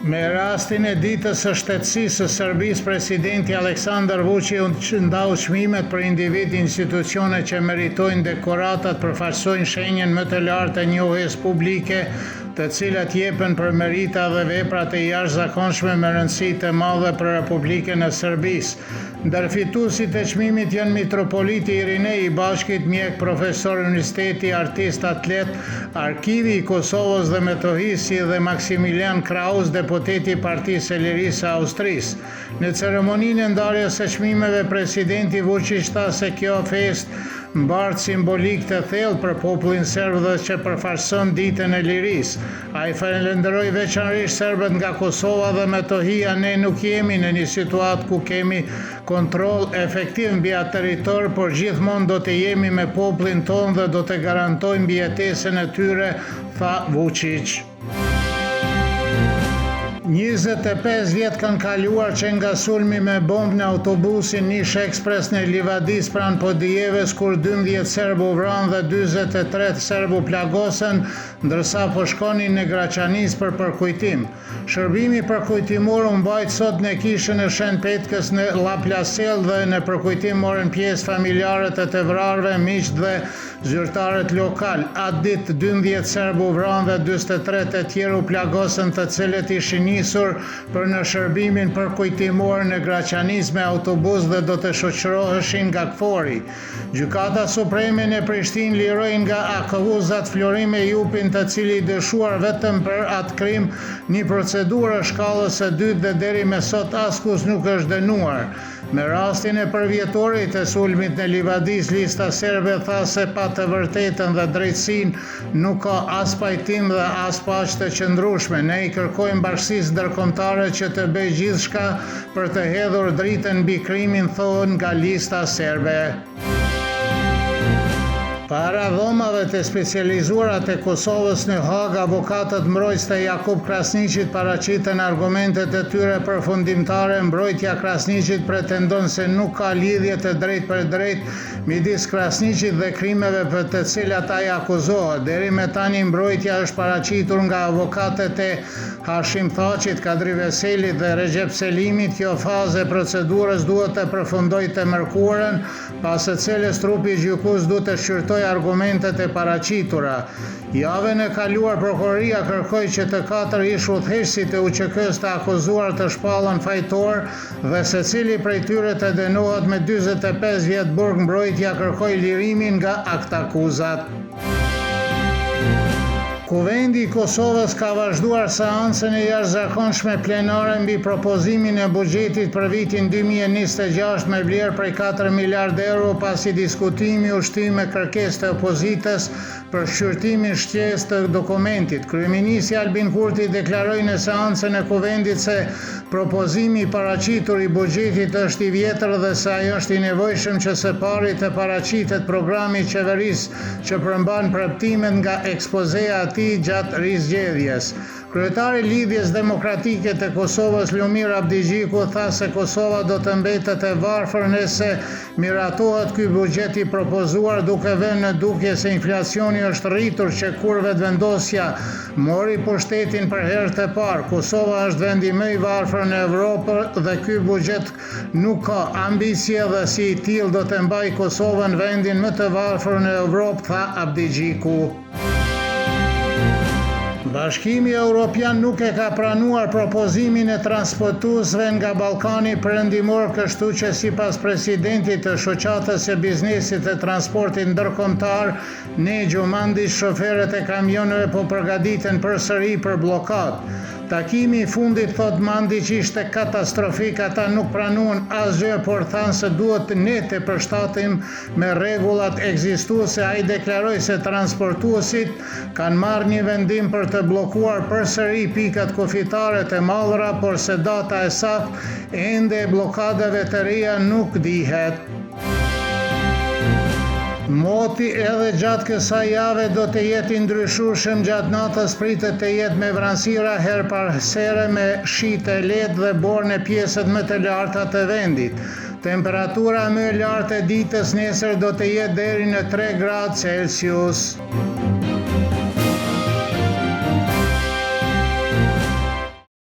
Me rastin e ditës së shtetësisë së Serbisë, presidenti Aleksandar Vučić ndau çmimet për individ e institucione që meritojnë dekoratat përfaqësojnë shenjën më të lartë të njohjes publike, të cilat jepen për merita dhe veprat e jashtëzakonshme me rëndësi të madhe për Republikën e Serbisë. Ndër fituesit e çmimit janë mitropoliti Irinej i Bashkit, mjek, profesor universiteti, artist, atlet, arkivi i Kosovës dhe Metohisë, si dhe Maksimilian Kraus, deputeti i Partisë së Lirisë së Austrisë. Në ceremoninë e ndarjes së çmimeve, presidenti Vučić tha se kjo festë mbart simbolik të thellë për popullin serb dhe që përfaqëson ditën e lirisë. Ai falenderoi veçanërisht serbët nga Kosova dhe Metohia. Ne nuk jemi në një situatë ku kemi kontroll efektiv mbi atë territor, por gjithmonë do të jemi me popullin tonë dhe do të garantojmë mbijetesën e tyre, tha Vučić. 25 vjet kanë kaluar që nga sulmi me bombë në autobusin Niš Ekspres në Livadis pranë Podijeves, kur 12 serbë u vranë dhe 43 serbë u plagosën, ndërsa po shkonin në Graçanis për përkujtim. Shërbimi përkujtimor u mbajt sot në kishën e Shenjtë Petkës në Llaplasel dhe në përkujtim morën pjesë familjarët e të vrarëve, miqtë dhe zyrtarët lokal. Atë ditë 12 serbë u vranë dhe 43 të tjerë u plagosën, të cilët ishin nisur për në shërbimin përkujtimor në Graçanis me autobus dhe do të shoqëroheshin nga Kfori. Gjykata Supreme në Prishtinë liroi nga akuzat Florim Ejupin, të cili dëshuar vetëm për atë krim, një procedurë shkallës së dytë dhe deri me sot askush nuk është dënuar. Me rastin e përvjetorit të sulmit në Livadis, lista serbe tha se pa të vërtetën dhe drejtësinë nuk ka as pajtim dhe as paqe të qëndrueshme. Ne i kërkojmë bashkisë ndërkombëtare që të bëjë gjithçka për të hedhur dritën mbi krimin, thonë nga lista serbe. Para dhomave të specializuara të Kosovës në Hagë, avokatët mbrojtës të Jakub Krasniqit paraqiten argumentet e tyre përfundimtare. Mbrojtja Krasniqit pretendon se nuk ka lidhje të drejtë për drejtë midis Krasniqit dhe krimeve për të cilat ai akuzohet. Deri me tani mbrojtja është paraqitur nga avokatët e Hashim Thaçit, Kadri Veselit dhe Recep Selimit. Kjo fazë e procedurës duhet të përfundojë të mërkurën, pas së cilës trupi i gjykues duhet të shqyrtojë argumentet e paraqitura. Javën e kaluar prokuroria kërkoi që të 4 ish udhëheqësit e UÇK-s të akuzuar të shpallën fajtor dhe secili prej tyre të dënohet me 45 vjet burg. Mbrojtja kërkoi lirimin nga aktakuzat. Kuvendi i Kosovës ka vazhduar seancën e jashtëzakonshme plenare mbi propozimin e buxhetit për vitin 2026 me vlerë prej 4 miliardë euro, pasi diskutimi u shty me kërkesë të opozitës për shqyrtimin shqes të dokumentit. Kryeministri Albin Kurti deklaroi në seancën e Kuvendit se propozimi i paraqitur i buxhetit është i vjetër dhe se ai është i nevojshëm që së pari të paraqitet programi i qeverisë që përmban premtimet nga ekspozea gjatë rizgjedhjes. Kryetari i Lidhjes Demokratike të Kosovës, Lumir Abdigjiku, tha se Kosova do të mbetet e varfër nëse miratohet ky buxhet i propozuar, duke vënë në dukje se inflacioni është rritur që kur vetëvendosja mori pushtetin për herë të parë. Kosova është vendi më i varfër në Evropë dhe ky buxhet nuk ka ambicie dhe si i tillë do të mbajë Kosovën vendin më të varfër në Evropë, tha Abdigjiku. Bashkimi Evropian nuk e ka pranuar propozimin e transportuesve nga Ballkani Perëndimor, kështu që sipas presidentit të shoqatës së biznesit të transportit ndërkombëtar, Nexho Mandić, shoferët e kamioneve po përgatiten përsëri për bllokadë. Takimi i fundit, thot Mandić, ishte katastrofik. Ata nuk pranuan asgjë, por thanë se duhet ne të përshtatim me rregullat ekzistuese. Ai deklaroi se transportuesit kanë marrë një vendim për të bllokuar përsëri pikat kufitare të mallra, por se data e saktë ende e bllokadave të reja nuk dihet. Moti edhe gjatë kësaj jave do të jetë i ndryshueshëm. Gjatë natës pritet të jetë me vranësira her pas here, me shi të lehtë dhe borë në pjesët më të larta të vendit. Temperatura më e lartë e ditës nesër do të jetë deri në 3 gradë Celsius.